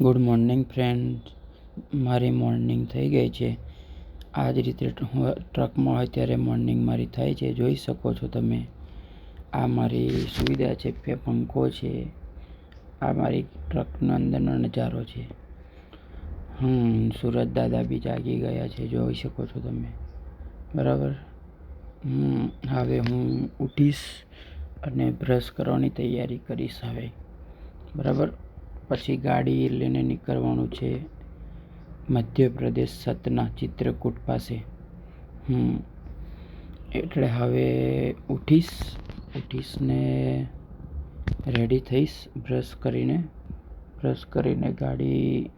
Good morning friend. મારી morning થઈ ગઈ છે. આ જ રીતે હું ટ્રકમાં હોય ત્યારે મોર્નિંગ મારી થાય છે. જોઈ શકો છો તમે. આ મારી સુવિધા છે, પંખો છે. આ મારી ટ્રકનો અંદરનો નજારો છે. સુરત દાદા બી જાગી ગયા છે, જોઈ શકો છો તમે. બરાબર. હવે હું ઉઠીશ અને બ્રશ કરવાની તૈયારી કરીશ હવે. બરાબર. પછી ગાડી લઈને નીકળવાનું છે મધ્યપ્રદેશ, સતના, ચિત્રકૂટ પાસે. એટલે હવે ઉઠીશ ને રેડી થઈશ બ્રશ કરીને ગાડી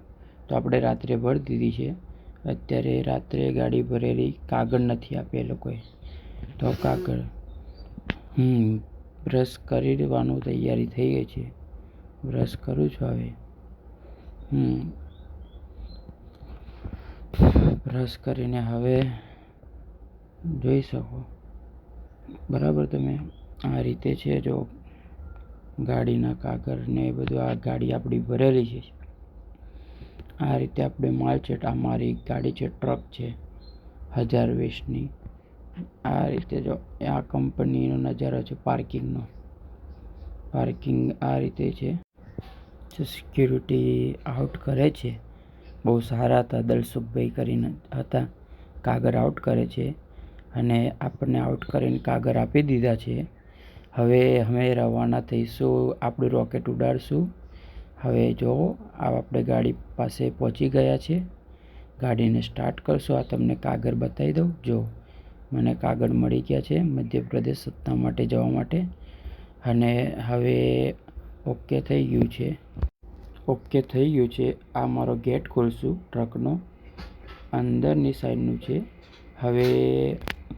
તો આપણે રાત્રે ભરી દીધી છે. અત્યારે રાત્રે ગાડી ભરેલી, કાગળ નથી આપ્યા એ લોકોએ. તો કાગળ બ્રશ કરી દેવાનું તૈયારી થઈ ગઈ છે. બ્રશ કરું છું હવે. બ્રશ કરીને હવે જોઈ શકો. બરાબર. તમે આ રીતે છે. જો ગાડીના કાગળ ને એ બધું, આ ગાડી આપણી ભરેલી છે. આ રીતે આપણે માલ છે. આ મારી ગાડી છે, ટ્રક છે 1020ની. આ રીતે જો આ કંપનીનો નજારો છે પાર્કિંગનો. પાર્કિંગ આ રીતે છે. સિક્યુરિટી આઉટ કરે છે. બહુ સારા હતા, દલસુખભાઈ કરીને હતા. કાગળ આઉટ કરે છે અને આપણને આઉટ કરીને કાગળ આપી દીધા છે. હવે અમે રવાના થઈશું, આપણું રોકેટ ઉડાડશું. હવે જો આપણે ગાડી પાસે પહોંચી ગયા છે. ગાડીને સ્ટાર્ટ કરશું. આ તમને કાગળ બતાવી દઉં. જો મને કાગળ મળી ગયા છે મધ્યપ્રદેશ સત્તા માટે જવા માટે. અને હવે ઓકે થઈ ગયું છે. આ મારો ગેટ ખોલશું ટ્રકનો, અંદરની સાઈડનું છે. હવે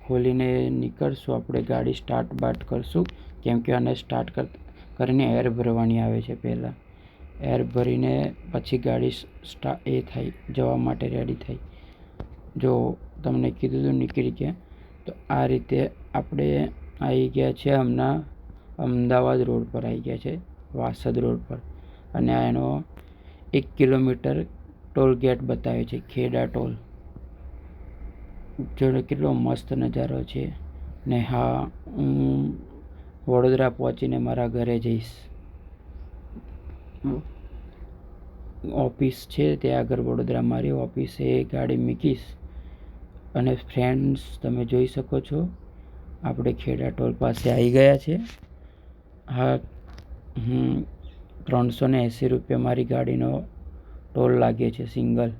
ખોલીને નીકળશું આપણે. ગાડી સ્ટાર્ટ કરશું, કેમ કે આને સ્ટાર્ટ કરીને એર ભરવાની આવે છે. પહેલાં એર ભરીને પછી ગાડી જવા માટે રેડી થાય. જો તમને કીધું તો નીકળી ગયા. તો આ રીતે આપણે આવી ગયા છે. હમણાં અમદાવાદ રોડ પર આવી ગયા છે, વાસદ રોડ પર. અને આ એનો 1 કિલોમીટર ટોલ ગેટ બતાવે છે, ખેડા ટોલ. જોડે કેટલો મસ્ત નજારો છે. ને હા, હું વડોદરા પહોંચીને મારા ઘરે જઈશ. ઓફિસ છે ત્યાં આગળ વડોદરા મારી ઓફિસે ગાડી મૂકીશ. અને ફ્રેન્ડ્સ, તમે જોઈ શકો છો આપણે ખેડા ટોલ પાસે આવી ગયા છે. હા, 380 રૂપિયા મારી ગાડીનો ટોલ લાગે છે સિંગલ.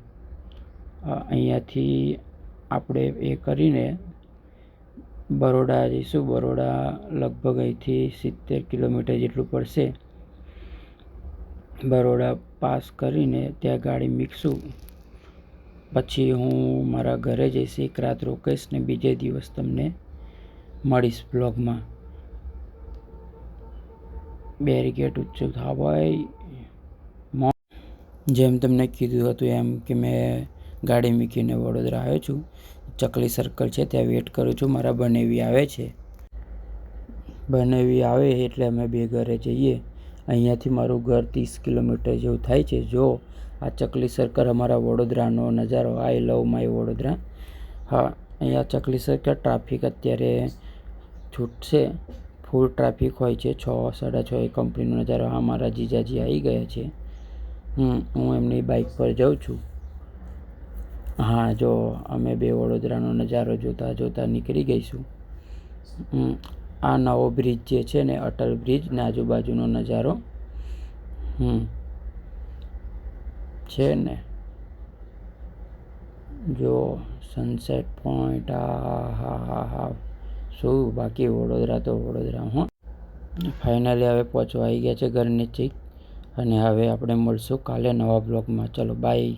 અહીંયાથી આપણે એ કરીને બરોડા જઈશું. બરોડા લગભગ અહીંથી 70 કિલોમીટર જેટલું પડશે. બરોડા પાસ કરીને ત્યાં ગાડી મૂકીશું. પછી હું મારા ઘરે જઈશ, એક રાત રોકાઈશ ને બીજે દિવસ તમને મળીશ બ્લોગમાં. બેરીગેટ ઊંચું થવાય. જેમ તમને કીધું હતું એમ કે મેં ગાડી મૂકીને વડોદરા આવ્યો છું. ચકલી સર્કલ છે ત્યાં વેટ કરું છું. મારા બનેવી આવે છે. બનેવી આવે એટલે અમે બે ઘરે જઈએ. અહીંયાથી મારું ઘર 30 કિલોમીટર જેવું થાય છે. જો આ ચકલી સર્કલ અમારા વડોદરાનો નજારો. આઈ લવ માય વડોદરા. હા, અહીંયા ચકલી સર્કલ ટ્રાફિક અત્યારે છૂટશે. ફૂલ ટ્રાફિક હોય છે. 6, 6:30 એ કંપનીનો નજારો. હા, મારા જીજાજી આવી ગયા છે. હું એમની બાઇક પર જાઉં છું. હા, જો અમે બે વડોદરાનો નજારો જોતા નીકળી ગઈશું. આ નવો બ્રિજ જે છે ને, અટલ બ્રિજ, ને આજુબાજુનો નજારો છે ને. જો સનસેટ પોઈન્ટ. હા, શું બાકી વડોદરા તો વડોદરા. ફાઇનલી હવે પહોંચવા આવી ગયા છે ઘર નજીક. અને હવે આપણે મળશું કાલે નવા બ્લોગમાં. ચલો, બાય.